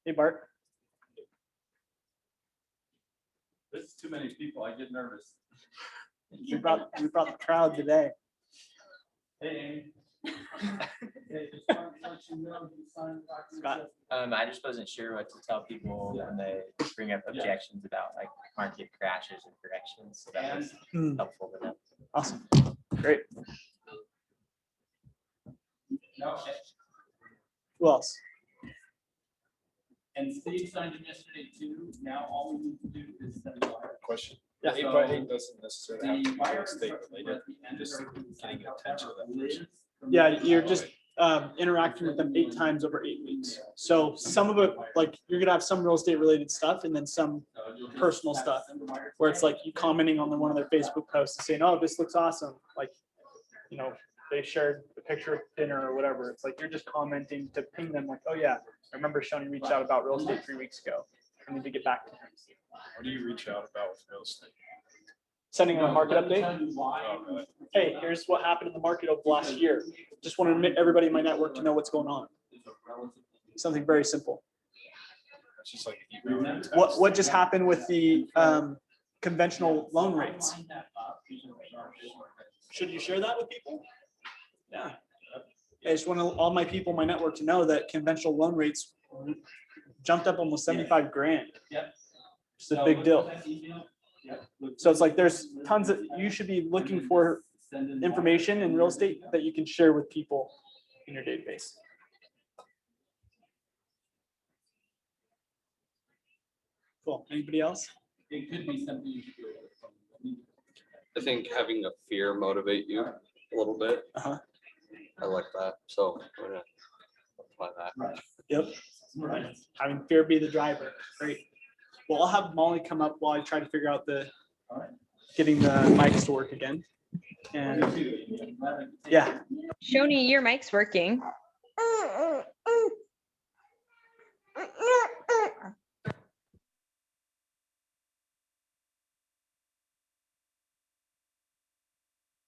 Speaker 1: Hey, Bart.
Speaker 9: There's too many people. I get nervous.
Speaker 1: We brought the crowd today.
Speaker 9: Hey,
Speaker 1: Scott.
Speaker 12: I just wasn't sure what to tell people when they bring up objections about like market crashes and corrections. So that was helpful to them.
Speaker 1: Awesome. Great. Who else?
Speaker 13: And Steve signed it yesterday too. Now all we need to do is send the wire.
Speaker 11: Question.
Speaker 1: Yeah.
Speaker 11: 8x8 doesn't necessarily have to
Speaker 13: The
Speaker 11: be
Speaker 13: wire
Speaker 11: real estate
Speaker 13: instructions
Speaker 11: related.
Speaker 13: at the end
Speaker 11: Just
Speaker 13: of the
Speaker 11: getting attention to that person.
Speaker 1: Yeah, you're just interacting with them 8 times over 8 weeks. So some of it, like, you're gonna have some real estate related stuff and then some personal stuff where it's like you commenting on one of their Facebook posts and saying, oh, this looks awesome. Like, you know, they shared a picture of dinner or whatever. It's like you're just commenting to ping them like, oh yeah, I remember Shoni reached out about real estate 3 weeks ago. I need to get back to him.
Speaker 11: What do you reach out about with real estate?
Speaker 1: Sending a market update.
Speaker 11: Oh, really?
Speaker 1: Hey, here's what happened in the market over the last year. Just want to admit everybody in my network to know what's going on. Something very simple.
Speaker 11: It's just like an email and a
Speaker 1: What
Speaker 11: text.
Speaker 1: just happened with the conventional loan rates? Should you share that with people? Yeah. I just want all my people in my network to know that conventional loan rates jumped up almost 75 grand. It's a big deal. So it's like there's tons of, you should be looking for information in real estate that you can share with people in your database. Cool. Anybody else?
Speaker 13: It could be something you should do.
Speaker 5: I think having a fear motivate you a little bit.
Speaker 1: Uh-huh.
Speaker 5: I like that. So I'm gonna apply that.
Speaker 1: Yep. Having fear be the driver. Great. Well, I'll have Molly come up while I try to figure out getting the mics to work again. And yeah.
Speaker 4: Shoni, your mic's working.